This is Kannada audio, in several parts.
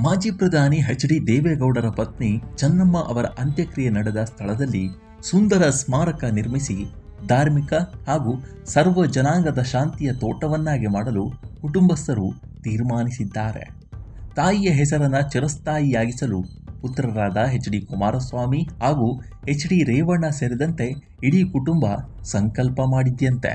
ಮಾಜಿ ಪ್ರಧಾನಿ ಎಚ್.ಡಿ. ದೇವೇಗೌಡರ ಪತ್ನಿ ಚೆನ್ನಮ್ಮ ಅವರ ಅಂತ್ಯಕ್ರಿಯೆ ನಡೆದ ಸ್ಥಳದಲ್ಲಿ ಸುಂದರ ಸ್ಮಾರಕ ನಿರ್ಮಿಸಿ ಧಾರ್ಮಿಕ ಹಾಗೂ ಸರ್ವ ಜನಾಂಗದ ಶಾಂತಿಯ ತೋಟವನ್ನಾಗಿ ಮಾಡಲು ಕುಟುಂಬಸ್ಥರು ತೀರ್ಮಾನಿಸಿದ್ದಾರೆ. ತಾಯಿಯ ಹೆಸರನ್ನ ಚಿರಸ್ಥಾಯಿಯಾಗಿಸಲು ಪುತ್ರರಾದ ಎಚ್.ಡಿ. ಕುಮಾರಸ್ವಾಮಿ ಹಾಗೂ ಎಚ್.ಡಿ. ರೇವಣ್ಣ ಸೇರಿದಂತೆ ಇಡೀ ಕುಟುಂಬ ಸಂಕಲ್ಪ ಮಾಡಿದ್ಯಂತೆ.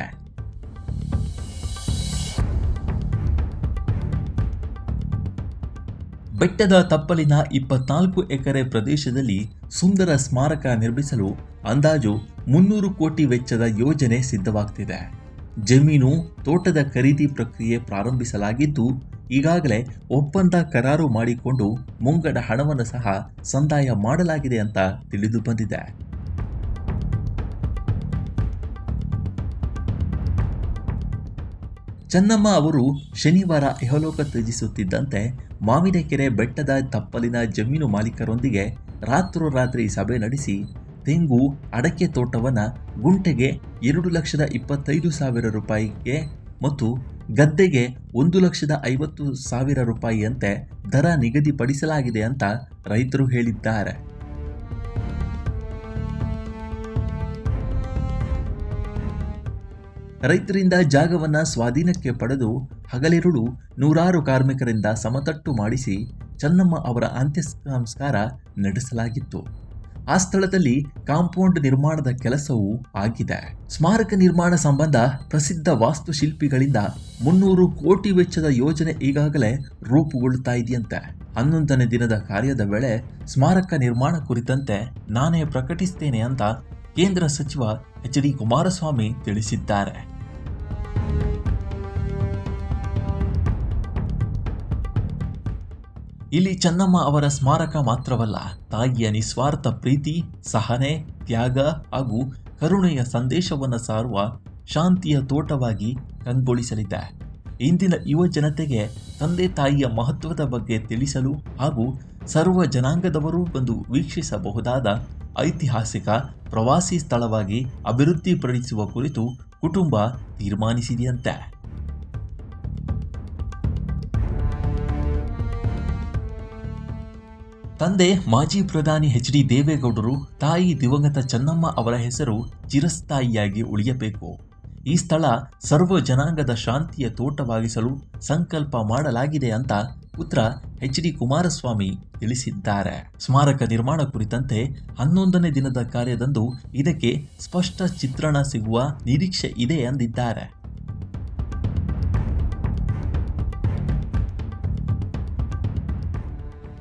ಬೆಟ್ಟದ ತಪ್ಪಲಿನ 24 ಎಕರೆ ಪ್ರದೇಶದಲ್ಲಿ ಸುಂದರ ಸ್ಮಾರಕ ನಿರ್ಮಿಸಲು ಅಂದಾಜು 300 ಕೋಟಿ ವೆಚ್ಚದ ಯೋಜನೆ ಸಿದ್ಧವಾಗ್ತಿದೆ. ಜಮೀನು, ತೋಟದ ಖರೀದಿ ಪ್ರಕ್ರಿಯೆ ಪ್ರಾರಂಭಿಸಲಾಗಿದ್ದು, ಈಗಾಗಲೇ ಒಪ್ಪಂದ ಕರಾರು ಮಾಡಿಕೊಂಡು ಮುಂಗಡ ಹಣವನ್ನು ಸಹ ಸಂದಾಯ ಮಾಡಲಾಗಿದೆ ಅಂತ ತಿಳಿದು ಬಂದಿದೆ. ಚೆನ್ನಮ್ಮ ಅವರು ಶನಿವಾರ ಇಹಲೋಕ ತ್ಯಜಿಸುತ್ತಿದ್ದಂತೆ ಮಾವಿನಕೆರೆ ಬೆಟ್ಟದ ತಪ್ಪಲಿನ ಜಮೀನು ಮಾಲೀಕರೊಂದಿಗೆ ರಾತ್ರೋರಾತ್ರಿ ಸಭೆ ನಡೆಸಿ ತೆಂಗು, ಅಡಕೆ ತೋಟವನ್ನು ಗುಂಟೆಗೆ 2,25,000 ರೂಪಾಯಿಗೆ ಮತ್ತು ಗದ್ದೆಗೆ 1,50,000 ರೂಪಾಯಿಯಂತೆ ದರ ನಿಗದಿಪಡಿಸಲಾಗಿದೆ ಅಂತ ರೈತರು ಹೇಳಿದ್ದಾರೆ. ರೈತರಿಂದ ಜಾಗವನ್ನು ಸ್ವಾಧೀನಕ್ಕೆ ಪಡೆದು ಹಗಲಿರುಳು ನೂರಾರು ಕಾರ್ಮಿಕರಿಂದ ಸಮತಟ್ಟು ಮಾಡಿಸಿ ಚೆನ್ನಮ್ಮ ಅವರ ಅಂತ್ಯ ಸಂಸ್ಕಾರ ನಡೆಸಲಾಗಿತ್ತು. ಆ ಸ್ಥಳದಲ್ಲಿ ಕಾಂಪೌಂಡ್ ನಿರ್ಮಾಣದ ಕೆಲಸವೂ ಆಗಿದೆ. ಸ್ಮಾರಕ ನಿರ್ಮಾಣ ಸಂಬಂಧ ಪ್ರಸಿದ್ಧ ವಾಸ್ತುಶಿಲ್ಪಿಗಳಿಂದ 300 ಕೋಟಿ ವೆಚ್ಚದ ಯೋಜನೆ ಈಗಾಗಲೇ ರೂಪುಗೊಳ್ಳುತ್ತಾ ಇದೆಯಂತೆ. 11ನೇ ದಿನದ ಕಾರ್ಯದ ವೇಳೆ ಸ್ಮಾರಕ ನಿರ್ಮಾಣ ಕುರಿತಂತೆ ನಾನೇ ಪ್ರಕಟಿಸುತ್ತೇನೆ ಅಂತ ಕೇಂದ್ರ ಸಚಿವ ಎಚ್.ಡಿ. ಕುಮಾರಸ್ವಾಮಿ ತಿಳಿಸಿದ್ದಾರೆ. ಇಲ್ಲಿ ಚೆನ್ನಮ್ಮ ಅವರ ಸ್ಮಾರಕ ಮಾತ್ರವಲ್ಲ, ತಾಯಿಯ ನಿಸ್ವಾರ್ಥ ಪ್ರೀತಿ, ಸಹನೆ, ತ್ಯಾಗ ಹಾಗೂ ಕರುಣೆಯ ಸಂದೇಶವನ್ನು ಸಾರುವ ಶಾಂತಿಯ ತೋಟವಾಗಿ ಕಂಗೊಳಿಸಲಿದೆ. ಇಂದಿನ ಯುವ ಜನತೆಗೆ ತಂದೆ ತಾಯಿಯ ಮಹತ್ವದ ಬಗ್ಗೆ ತಿಳಿಸಲು ಹಾಗೂ ಸರ್ವ ಜನಾಂಗದವರು ಬಂದು ವೀಕ್ಷಿಸಬಹುದಾದ ಐತಿಹಾಸಿಕ ಪ್ರವಾಸಿ ಸ್ಥಳವಾಗಿ ಅಭಿವೃದ್ಧಿಪಡಿಸುವ ಕುರಿತು ಕುಟುಂಬ ತೀರ್ಮಾನಿಸಿದೆಯಂತೆ. ತಂದೆ ಮಾಜಿ ಪ್ರಧಾನಿ ಎಚ್.ಡಿ. ದೇವೇಗೌಡರು, ತಾಯಿ ದಿವಂಗತ ಚೆನ್ನಮ್ಮ ಅವರ ಹೆಸರು ಚಿರಸ್ಥಾಯಿಯಾಗಿ ಉಳಿಯಬೇಕು. ಈ ಸ್ಥಳ ಸರ್ವ ಜನಾಂಗದ ಶಾಂತಿಯ ತೋಟವಾಗಿಸಲು ಸಂಕಲ್ಪ ಮಾಡಲಾಗಿದೆ ಅಂತ ಪುತ್ರ ಎಚ್.ಡಿ. ಕುಮಾರಸ್ವಾಮಿ ತಿಳಿಸಿದ್ದಾರೆ. ಸ್ಮಾರಕ ನಿರ್ಮಾಣ ಕುರಿತಂತೆ 11ನೇ ದಿನದ ಕಾರ್ಯದಂದು ಇದಕ್ಕೆ ಸ್ಪಷ್ಟ ಚಿತ್ರಣ ಸಿಗುವ ನಿರೀಕ್ಷೆ ಇದೆ ಎಂದಿದ್ದಾರೆ.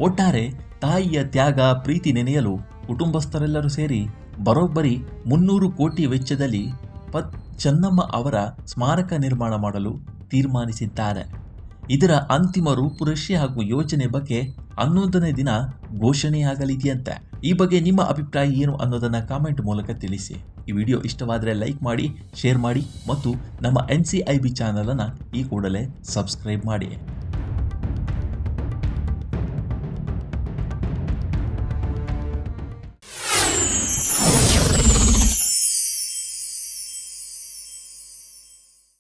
ಒಟ್ಟಾರೆ ತಾಯಿಯ ತ್ಯಾಗ, ಪ್ರೀತಿ ನೆನೆಯಲು ಕುಟುಂಬಸ್ಥರೆಲ್ಲರೂ ಸೇರಿ ಬರೋಬ್ಬರಿ 300 ಕೋಟಿ ವೆಚ್ಚದಲ್ಲಿ ಚೆನ್ನಮ್ಮ ಅವರ ಸ್ಮಾರಕ ನಿರ್ಮಾಣ ಮಾಡಲು ತೀರ್ಮಾನಿಸಿದ್ದಾರೆ. ಇದರ ಅಂತಿಮ ರೂಪುರೇಷೆ ಹಾಗೂ ಯೋಜನೆ ಬಗ್ಗೆ 11ನೇ ದಿನ ಘೋಷಣೆಯಾಗಲಿದೆಯಂತೆ. ಈ ಬಗ್ಗೆ ನಿಮ್ಮ ಅಭಿಪ್ರಾಯ ಏನು ಅನ್ನೋದನ್ನು ಕಾಮೆಂಟ್ ಮೂಲಕ ತಿಳಿಸಿ. ಈ ವಿಡಿಯೋ ಇಷ್ಟವಾದರೆ ಲೈಕ್ ಮಾಡಿ, ಶೇರ್ ಮಾಡಿ ಮತ್ತು ನಮ್ಮ NCIB ಚಾನಲನ್ನು ಈ ಕೂಡಲೇ ಸಬ್ಸ್ಕ್ರೈಬ್ ಮಾಡಿ.